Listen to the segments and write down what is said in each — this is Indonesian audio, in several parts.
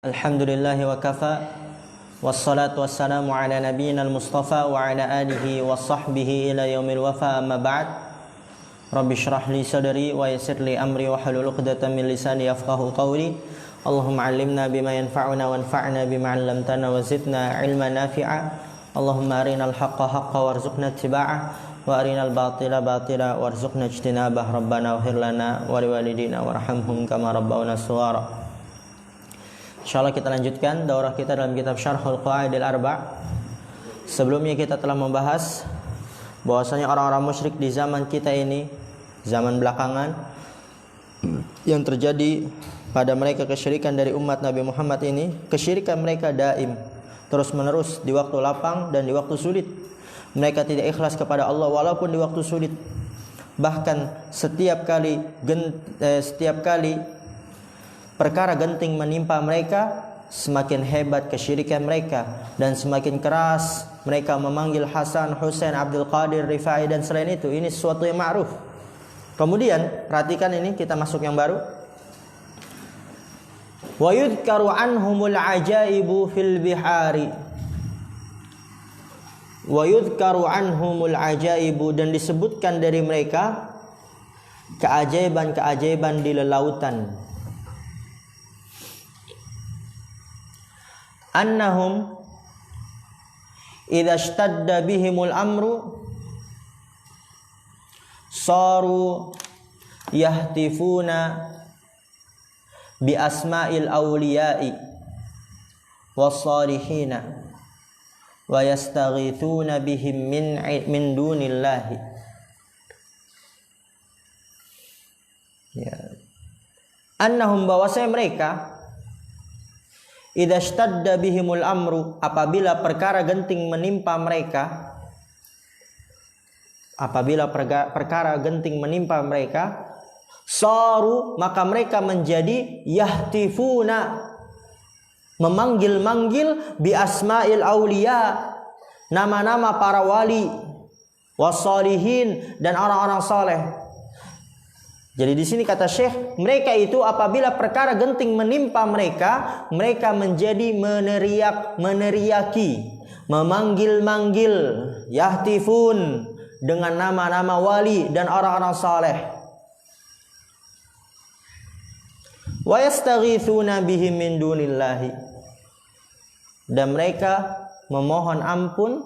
Alhamdulillahi wa kafa. Wassalatu wassalamu ala nabiyyina al-mustafa wa ala alihi wa sahbihi ila yaumil wafa, amma ba'd. Rabbi shrah li sadri wa yassir li amri wa hlul 'uqdatam min lisani yafqahu qawli. Allahumma 'allimna bima yanfa'una wanfa'na bima 'allamtana wa zidna 'ilman nafi'a. Allahumma arinal haqqa haqqan warzuqna ittiba'ah wa arinal batila batila warzuqna ijtinabah. Rabbana ighfir lana wa liwalidina warhamhum kama rabbawna shighara. Insyaallah kita lanjutkan daurah kita dalam kitab Syarhul Qawaidil Arba'. Sebelumnya kita telah membahas bahwasanya orang-orang musyrik di zaman kita ini, zaman belakangan, yang terjadi pada mereka kesyirikan dari umat Nabi Muhammad ini, kesyirikan mereka daim, terus menerus di waktu lapang dan di waktu sulit. Mereka tidak ikhlas kepada Allah walaupun di waktu sulit. Bahkan setiap kali perkara genting menimpa mereka, semakin hebat kesyirikan mereka dan semakin keras mereka memanggil Hasan, Husain, Abdul Qadir, Rifai dan selain itu. Ini sesuatu yang ma'ruf. Kemudian perhatikan ini, kita masuk yang baru. Wa yudhkaru anhumul ajaibu fil bihari. Wa yudhkaru anhumul ajaibu, dan disebutkan dari mereka keajaiban-keajaiban di lautan. Annahum idza ishtadda bihimul amru saru yahtifuna bi asma'il awliya'i was-salihina wa yastaghithuna bihim min dunillahi. Ya. Annahum, bahwasanya mereka, idza ishtadda bihimul amru, apabila perkara genting menimpa mereka, saru, maka mereka menjadi yahtifuna, memanggil-manggil bi asma'il auliya, nama-nama para wali, wassalihin, dan orang-orang saleh. Jadi di sini kata Syekh, mereka itu apabila perkara genting menimpa mereka, mereka menjadi meneriaki, memanggil-manggil, yahtifun, dengan nama-nama wali dan orang-orang saleh. Wa yastaghithuna bihim min dunillahi, dan mereka memohon ampun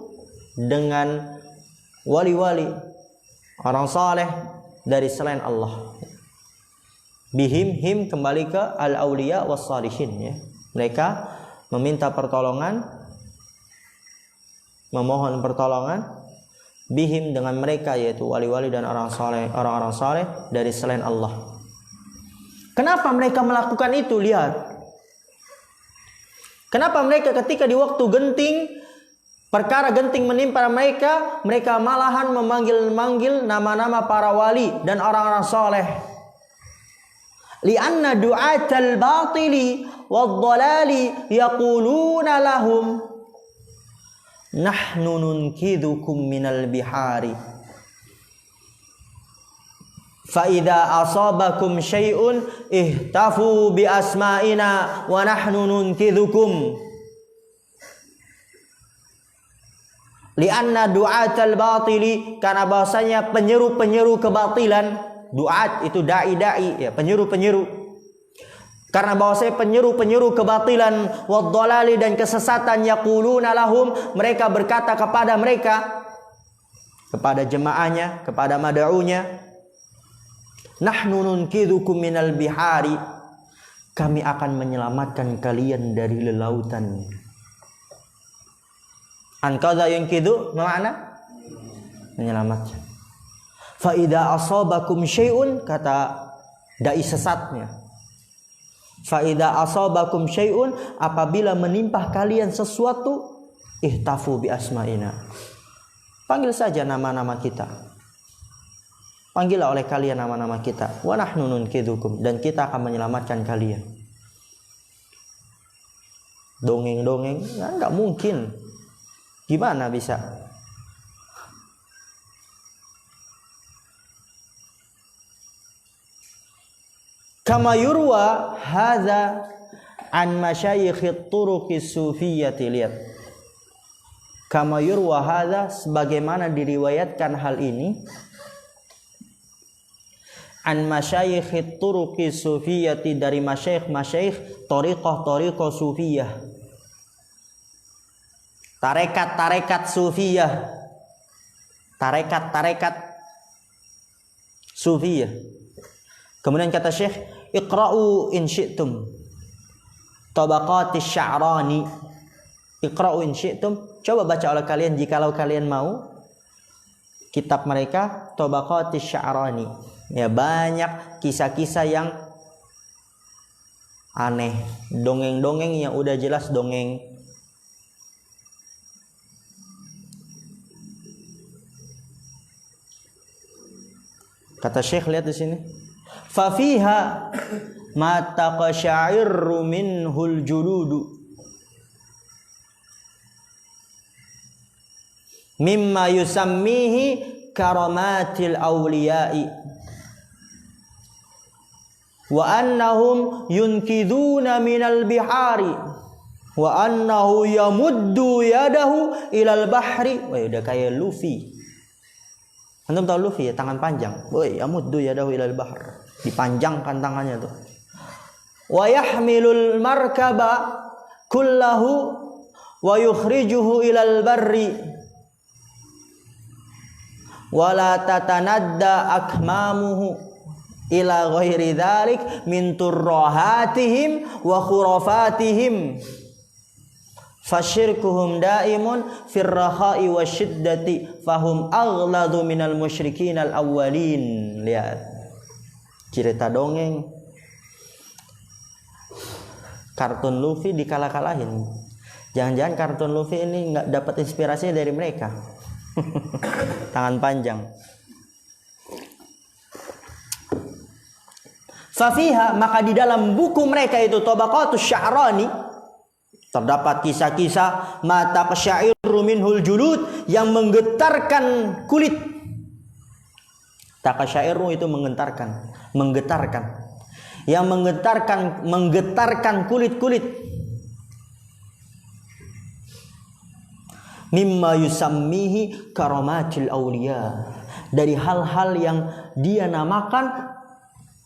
dengan wali-wali, orang saleh dari selain Allah. Bihim, kembali ke al-awliya was-salihin, ya. Mereka meminta pertolongan, memohon pertolongan, bihim, dengan mereka, yaitu wali-wali dan orang-orang saleh dari selain Allah. Kenapa mereka melakukan itu? Lihat. Kenapa mereka ketika di waktu genting, perkara genting menimpa mereka, mereka malahan memanggil-manggil nama-nama para wali dan orang-orang saleh. Lianna du'atal batili wad-dhalali yaquluna lahum nahnu nunkidhukum minal bihari fa idza asabakum syai'un ihtafu bi asma'ina wa nahnu nunkidhukum. Lianna du'atal batili, karena bahasanya penyeru-penyeru kebatilan. Du'at itu da'i-da'i, ya, penyeru-penyeru. Karena bahwasanya penyeru-penyeru kebatilan, wad-dhalali, dan kesesatan, yaquluna lahum, mereka berkata kepada mereka, kepada jemaahnya, kepada mad'unya, nahnu nunkidhukum minal bihari, kami akan menyelamatkan kalian dari lautan. Anqadha yunqidhu, makna menyelamatkan. Fa idza asabakum syai'un, kata dai sesatnya, fa idza asabakum syai'un, apabila menimpa kalian sesuatu, ihtafu bi asma'ina, panggil saja nama-nama kita, panggillah oleh kalian nama-nama kita, wa nahnu nunkidhukum, dan kita akan menyelamatkan kalian. Dongeng-dongeng, enggak mungkin. Gimana bisa? Kama yurwa hadza an masyayikhit turuqis sufiyyati, lihat. Kama yurwa hadza, sebagaimana diriwayatkan hal ini, an masyayikhit turuqis sufiyyati, dari masyayikh thariqah sufiyah, tarekat sufiyah, tarekat sufiyah. Kemudian kata Syekh, iqra'u in syi'tum tabaqatis sya'rani. Iqra'u in syi'tum, coba baca oleh kalian jikalau kalian mau kitab mereka, tabaqatis sya'rani. Ya, banyak kisah-kisah yang aneh, dongeng-dongeng yang udah jelas dongeng. Kata Syekh, lihat di sini. Fa fiha ma taqasha'irru minhul juludu mimma yusammihi karamatil awliya'i wa annahum yunkiduna minal bihari wa annahu yamuddu yadahu ilal bahri. Wah, udah kayak Luffy. Antum tahu Luffy ya, tangan panjang. Woi, yamuddu yadahu ilal bahr. Dipanjangkan tangannya tuh. Wa yahmilul markaba kullahu wa yukhrijuhu ilal barri. Wa la tatanadda akmamuhu ila ghairi dzalik min turrahatihim wa khurafatihim. Fasyirkuhum daimun firraha'i wasyiddati fahum aghladu minal musyrikin al-awwalin. Lihat, cerita dongeng kartun Luffy dikalah-kalahin. Jangan-jangan kartun Luffy ini nggak dapat inspirasi dari mereka. Tangan panjang. Fafiha, maka di dalam buku mereka itu Tabaqatus Sya'rani terdapat kisah-kisah mata qasyairu minhul julud, yang menggetarkan kulit. Taqasyairu itu menggetarkan. Yang menggetarkan kulit-kulit. Mimma yusammihi karamatil awliya, dari hal-hal yang dia namakan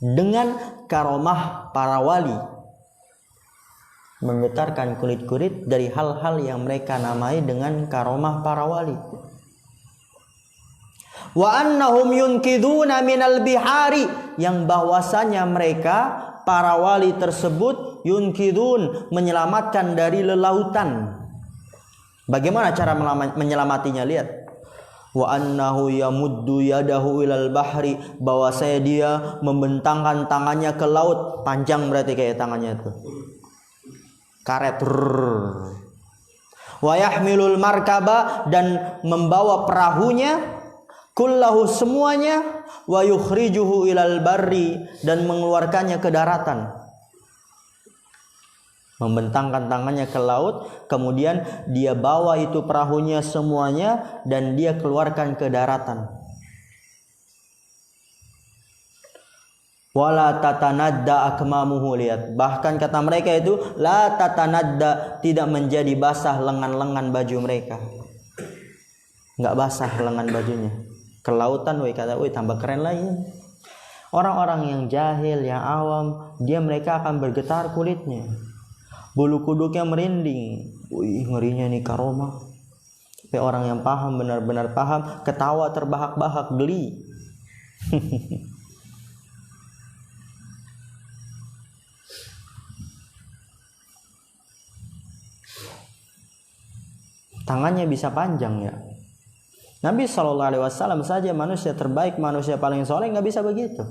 dengan karomah para wali. Menggetarkan kulit-kulit dari hal-hal yang mereka namai dengan karomah para wali. Wa annahum yunkiduna minal bihari, yang bahwasanya mereka para wali tersebut yunkidun, menyelamatkan dari lelautan. Bagaimana cara menyelamatinya? Lihat. Wa annahu yamuddu yadahu ilal bahri, bahwasanya dia membentangkan tangannya ke laut. Panjang berarti kayak tangannya itu. Karet. Wa yahmilul markaba, dan membawa perahunya, kullahu semuanya, wa yukhrijuhu ilal barri, dan mengeluarkannya ke daratan. Membentangkan tangannya ke laut, kemudian dia bawa itu perahunya semuanya dan dia keluarkan ke daratan. Wala tatanadda akmamuhu, lihat, bahkan kata mereka itu la tatanadda, tidak menjadi basah lengan-lengan baju mereka. Enggak basah lengan bajunya. Ke lautan, woi, kata, woi, tambah keren lagi. Orang-orang yang jahil, yang awam, mereka akan bergetar kulitnya. Bulu kuduknya merinding. Wih, ngerinya nih karomah. Tapi orang yang paham, benar-benar paham, ketawa terbahak-bahak, geli. Tangannya bisa panjang ya. Nabi SAW saja manusia terbaik, manusia paling soleh, nggak bisa begitu.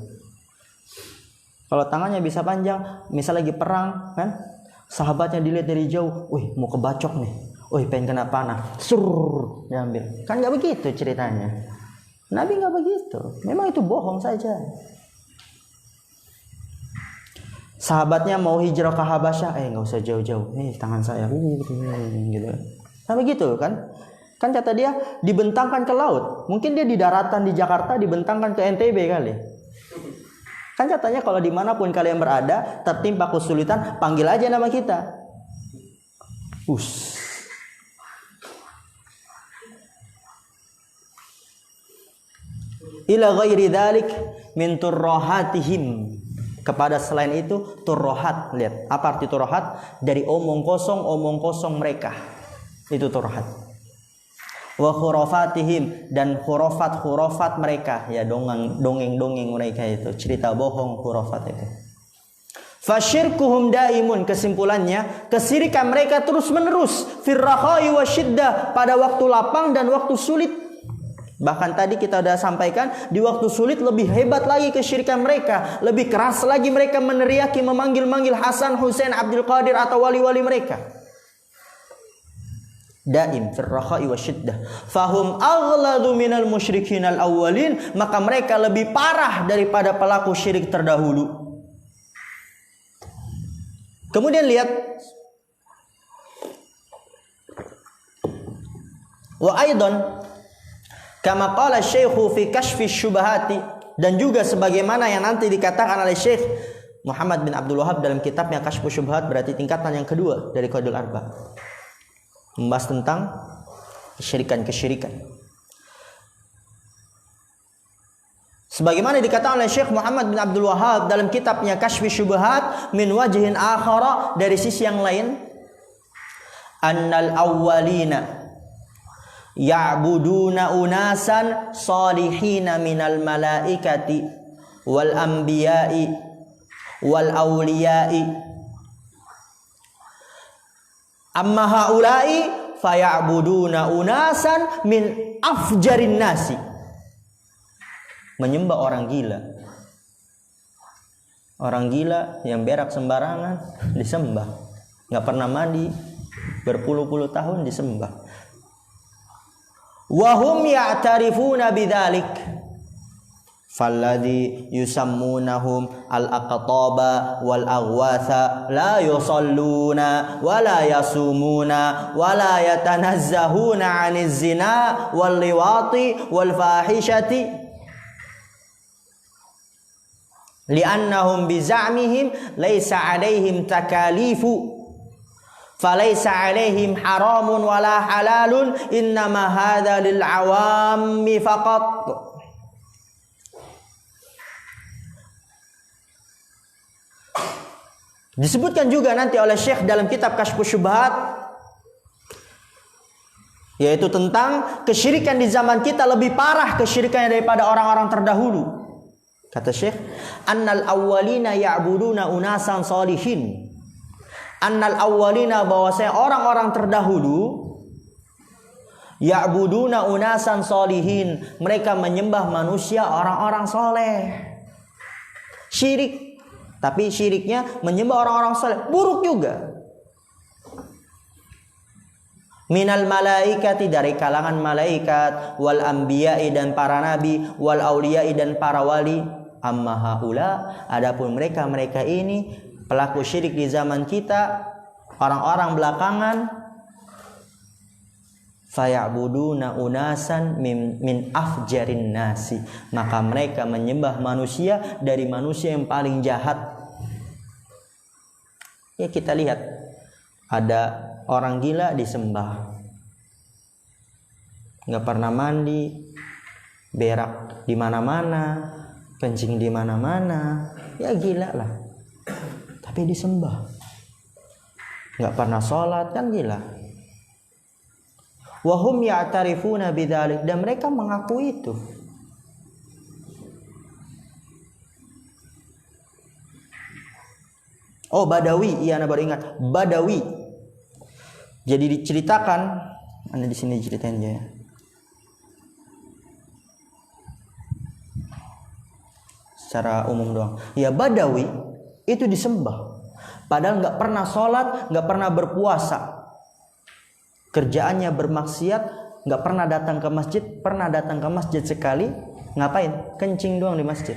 Kalau tangannya bisa panjang, misal lagi perang, kan, sahabatnya dilihat dari jauh, wih, mau kebacok nih, wih, pengen kena panah, surr, diambil. Kan nggak begitu ceritanya. Nabi nggak begitu. Memang itu bohong saja. Sahabatnya mau hijrah ke Habasyah, nggak usah jauh-jauh, nih tangan saya, gitu. Nah begitu kan? Kan kata dia dibentangkan ke laut. Mungkin dia di daratan di Jakarta dibentangkan ke NTB kali. Kan katanya kalau dimanapun kalian berada tertimpa kesulitan, panggil aja nama kita. Ila ghairi dzalik min turrahatihim, kepada selain itu turrohat. Lihat, apa arti turrohat? Dari omong kosong mereka. Itu turrohat. Wa khurafatihim, dan khurafat mereka, ya dongeng mereka itu, cerita bohong, khurafat itu. Fasyirkuhum daimun, kesimpulannya kesirikan mereka terus menerus, firrakhai wa syiddah, pada waktu lapang dan waktu sulit. Bahkan tadi kita sudah sampaikan, di waktu sulit lebih hebat lagi kesyirikan mereka, lebih keras lagi mereka meneriaki, memanggil-manggil Hasan, Husain, Abdul Qadir atau wali-wali mereka. Daim firrakhai wa syiddah. Fahum aghladu minal musyrikin al-awwalin, maka mereka lebih parah daripada pelaku syirik terdahulu. Kemudian lihat, wa aidan kama qala Syekhu fi Kashfi Syubhati, dan juga sebagaimana yang nanti dikatakan oleh Syekh Muhammad bin Abdul Wahhab dalam kitabnya Kashfu Syubhat, berarti tingkatan yang kedua dari Qaidul Arba, membahas tentang kesyirikan. Sebagaimana dikatakan oleh Syekh Muhammad bin Abdul Wahhab dalam kitabnya Kashfi Syubhat, min wajhin akhara, dari sisi yang lain, annal awwalina ya'buduna unasan salihina minal malaikati wal anbiya'i wal awliya'i, amma haula'i faya'buduna unasan min afjarin nasi, menyembah orang gila yang berak sembarangan disembah, nggak pernah mandi berpuluh-puluh tahun disembah. Wahum ya'tarifuna bidzalik, falladhi yusammunahum al-aqtaba wal aghwatha la yusalluna wa la yasumuna wa la yatanazzahuna 'aniz zina wal liwati wal fahishati li'annahum biza'mihim laysa 'alaihim takalifu falaysa 'alaihim haramun wala halalun, innama hadza lil 'awammi faqat. Disebutkan juga nanti oleh Syekh dalam kitab Kashfu Syubhat, yaitu tentang kesyirikan di zaman kita lebih parah kesyirikannya daripada orang-orang terdahulu. Kata Syekh, annal awwalina ya'buduna unasan salihin. Annal awwalina, bahwasanya orang-orang terdahulu, ya'buduna unasan salihin, mereka menyembah manusia orang-orang soleh. Syirik, tapi syiriknya menyembah orang-orang soleh, buruk juga. Minal malaikati, dari kalangan malaikat, wal anbiya'i, dan para nabi, wal auliya'i, dan para wali. Amma haula, adapun mereka ini pelaku syirik di zaman kita, orang-orang belakangan, faya'buduna unasan min afjarin nasi, maka mereka menyembah manusia dari manusia yang paling jahat. Ya, kita lihat, ada orang gila disembah, nggak pernah mandi, berak di mana-mana, kencing di mana-mana, ya gila lah, tapi disembah. Nggak pernah sholat, kan gila. Wahum ya'tarifuna bidzalik, dan mereka mengakui itu. Oh, Badawi, iya, Anda baru ingat, Badawi. Jadi diceritakan, Anda di sini ceritain aja ya. Secara umum doang. Ya, Badawi itu disembah, padahal nggak pernah sholat, nggak pernah berpuasa, kerjaannya bermaksiat, nggak pernah datang ke masjid. Pernah datang ke masjid sekali, ngapain? Kencing doang di masjid.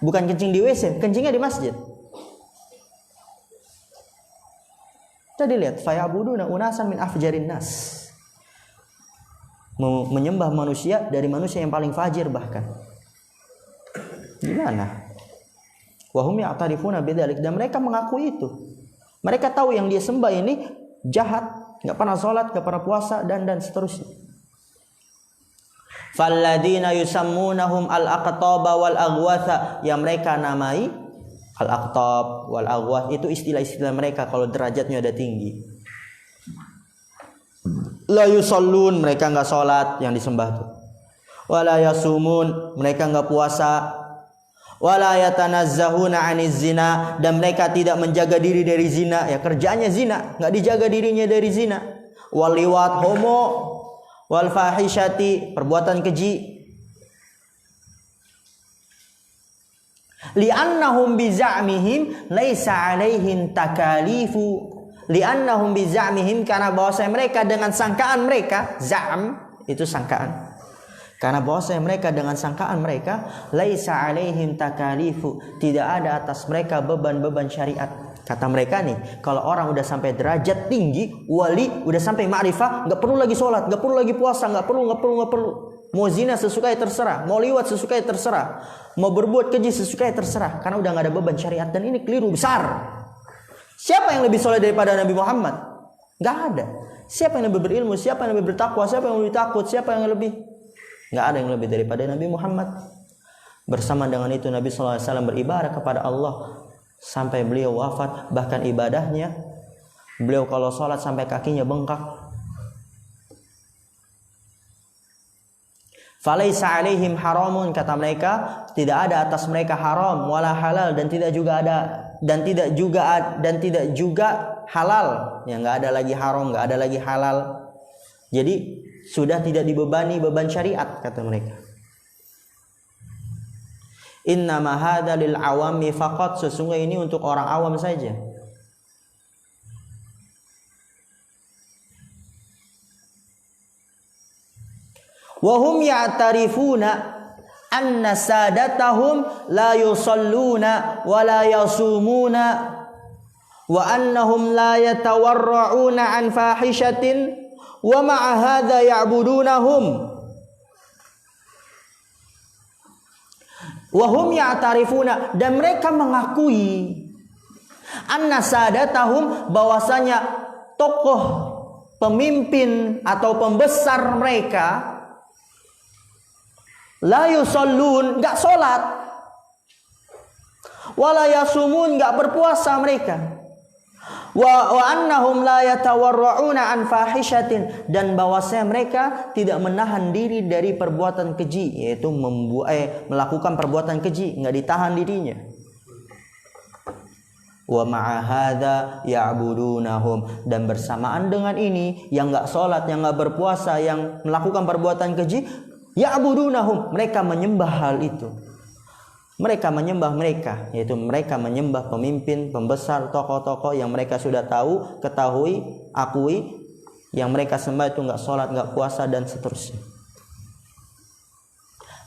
Bukan kencing di WC, kencingnya di masjid. Jadi lihat, fayabuduna unasan min afjarin nas, menyembah manusia dari manusia yang paling fajir bahkan. Gimana? Wa hum ya'tarifuna bidzalik, dan mereka mengakui itu. Mereka tahu yang dia sembah ini jahat, enggak pernah salat, enggak pernah puasa dan seterusnya. Falladzina yusammunahum al-aqtaba wal aghwatha, yang mereka namai al-aqtab wal aghwath, itu istilah-istilah mereka kalau derajatnya ada tinggi. La yusallun, mereka enggak salat yang disembah itu. Wala yasumun, mereka enggak puasa. Wala yatanazzahuna 'aniz zina, dan mereka tidak menjaga diri dari zina, ya kerjanya zina, enggak dijaga dirinya dari zina. Wal liwat, homo, wal fahishati, perbuatan keji. Li'annahum biza'mihim laisa 'alaihim takalifu. Li'annahum biza'mihim, karena bahwasanya mereka dengan sangkaan mereka, za'am itu sangkaan. Karena bahwasanya mereka dengan sangkaan mereka, laisa 'alaihim takalifu, tidak ada atas mereka beban-beban syariat. Kata mereka nih, kalau orang udah sampai derajat tinggi, wali, udah sampai ma'rifah, enggak perlu lagi sholat, enggak perlu lagi puasa, enggak perlu. Mau zina sesukai terserah, mau liwat sesukai terserah, mau berbuat keji sesukai terserah, karena udah enggak ada beban syariat. Dan ini keliru besar. Siapa yang lebih soleh daripada Nabi Muhammad? Enggak ada. Siapa yang lebih berilmu? Siapa yang lebih bertakwa? Siapa yang lebih takut? Siapa yang lebih? Enggak ada yang lebih daripada Nabi Muhammad. Bersama dengan itu Nabi SAW beribadah kepada Allah sampai beliau wafat. Bahkan ibadahnya, beliau kalau sholat sampai kakinya bengkak. Falaisa 'alaihim haramun, kata mereka, tidak ada atas mereka haram, wala halal, dan tidak juga halal. Ya, enggak ada lagi haram, enggak ada lagi halal. Jadi sudah tidak dibebani beban syariat, kata mereka. Innama hadza lil awami faqat, sesungguhnya ini untuk orang awam saja. Wa hum ya'tarifuna anna sadatahum la yusalluna wa la yasumuna wa annahum la yatawarra'una an fahishatin wa ma'a hadza ya'budunahum. Wa hum ya'tarifuna, dan mereka mengakui anna sadatahum, bahwasanya tokoh pemimpin atau pembesar mereka la yusallun, enggak salat, wala yasumun, enggak berpuasa mereka. Wa annahum la yatawarra'una an fahishatin, dan bahwasanya mereka tidak menahan diri dari perbuatan keji, yaitu melakukan perbuatan keji, enggak ditahan dirinya. Wa ma'a hadza ya'budunahum, dan bersamaan dengan ini, yang enggak salat, yang enggak berpuasa, yang melakukan perbuatan keji, ya'budunahum, mereka menyembah hal itu. Mereka menyembah mereka, yaitu mereka menyembah pemimpin, pembesar, tokoh-tokoh yang mereka sudah tahu, ketahui, akui, yang mereka sembah itu enggak sholat, enggak puasa, dan seterusnya.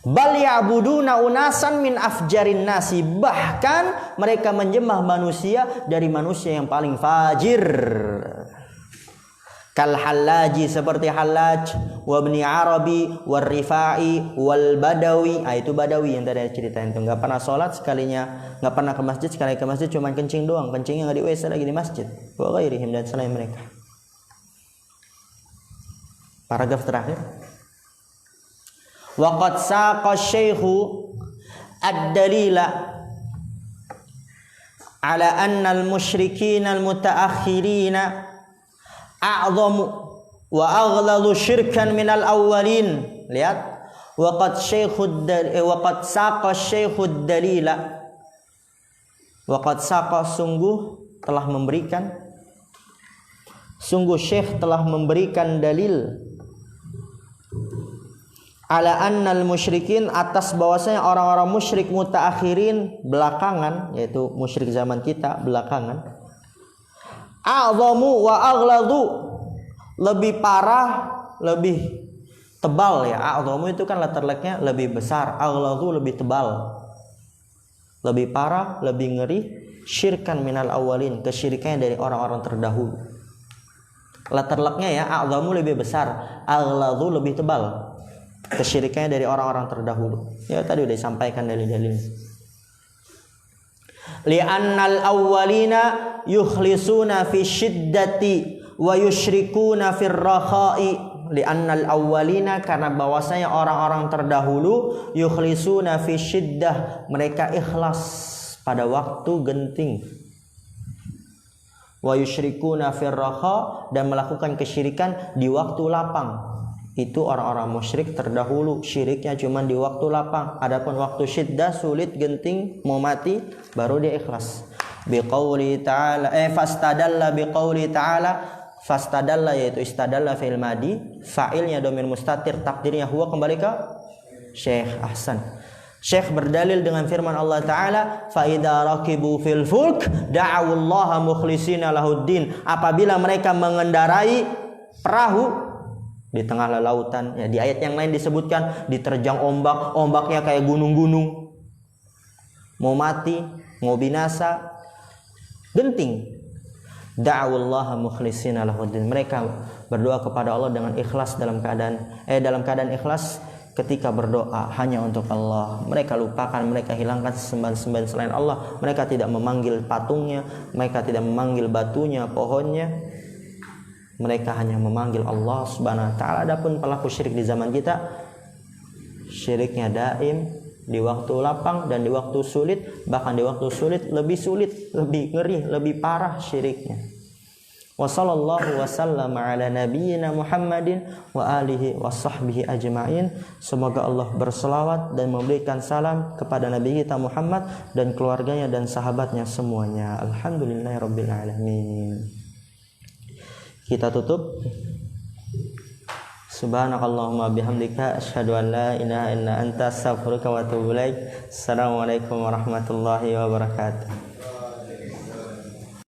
Bal ya'buduna unasan min afjarin nasi, bahkan mereka menyembah manusia dari manusia yang paling fajir. Kal Hallaji, seperti Hallaj, wa Ibni Arabi, wal Rifa'i, wal Badawi. Itu Badawi yang tadi ceritain itu, nggak pernah sholat sekalinya, nggak pernah ke masjid, sekali ke masjid cuma kencing doang, kencingnya nggak di WC lagi di masjid. Wa ghairihim, dan selain mereka. Paragraf terakhir. Wa qad saqa asy-syaikhu ad-dalila ala anna al-musyrikin al-mutaakhirina a'zamu wa aghladu syirkan minal awwalin. Lihat, waqad saqa syaikhud dalila, waqad saqa, sungguh syekh telah memberikan dalil ala annal musyrikin, atas bahwasanya orang-orang musyrik mutaakhirin, belakangan, yaitu musyrik zaman kita belakangan, a'zamu wa aghladu, lebih parah, lebih tebal. Ya, a'zamu itu kan letter like-nya lebih besar, aghladu lebih tebal, lebih parah, lebih ngeri, syirkan minal awalin, kesyirikannya dari orang-orang terdahulu. Letter like-nya ya, a'zamu lebih besar, aghladu lebih tebal, kesyirikannya dari orang-orang terdahulu. Ya tadi udah disampaikan dalil-dalil. Li'annal awwalina yukhlisuna fi syiddati wa yusyrikuna fir rakha'i. Li'annal awwalina, karena bahwasanya orang-orang terdahulu, yukhlisuna fi syiddah, mereka ikhlas pada waktu genting. Wa yusyrikuna fir rakha, dan melakukan kesyirikan di waktu lapang. Itu orang-orang musyrik terdahulu, syiriknya cuma di waktu lapang. Adapun waktu syiddah, sulit, genting, mau mati, baru dia ikhlas. Biqauli ta'ala fastadalla biqauli ta'ala. Fastadalla yaitu istadalla fi'il madi, fa'ilnya dhamir mustatir, takdirnya huwa, kembali ke Syekh. Ahsan. Syekh berdalil dengan firman Allah Ta'ala, fa idza raqibu fil fulk da'awullaha mukhlishina lahuddin. Apabila mereka mengendarai perahu di tengah lautan, ya, di ayat yang lain disebutkan diterjang ombak, ombaknya kayak gunung-gunung, mau mati, mau binasa, genting. Da'awullaha mukhlishina lahuddin. Mereka berdoa kepada Allah dengan ikhlas, dalam keadaan ikhlas ketika berdoa hanya untuk Allah. Mereka lupakan, mereka hilangkan sembahan-sembahan selain Allah. Mereka tidak memanggil patungnya, mereka tidak memanggil batunya, pohonnya. Mereka hanya memanggil Allah Subhanahu wa taala. Adapun pelaku syirik di zaman kita, syiriknya daim di waktu lapang dan di waktu sulit, bahkan di waktu sulit, lebih ngeri, lebih parah syiriknya. Wa sallallahu wasallam ala nabiyyina Muhammadin wa alihi wa sahbihi ajma'in. Semoga Allah berselawat dan memberikan salam kepada Nabi kita Muhammad dan keluarganya dan sahabatnya semuanya. Alhamdulillahirabbil alamin. Kita tutup. Subhanakallahumma bihamdika asyhadu an la ilaha illa anta astaghfiruka wa atubu ilaik. Assalamualaikum warahmatullahi wabarakatuh.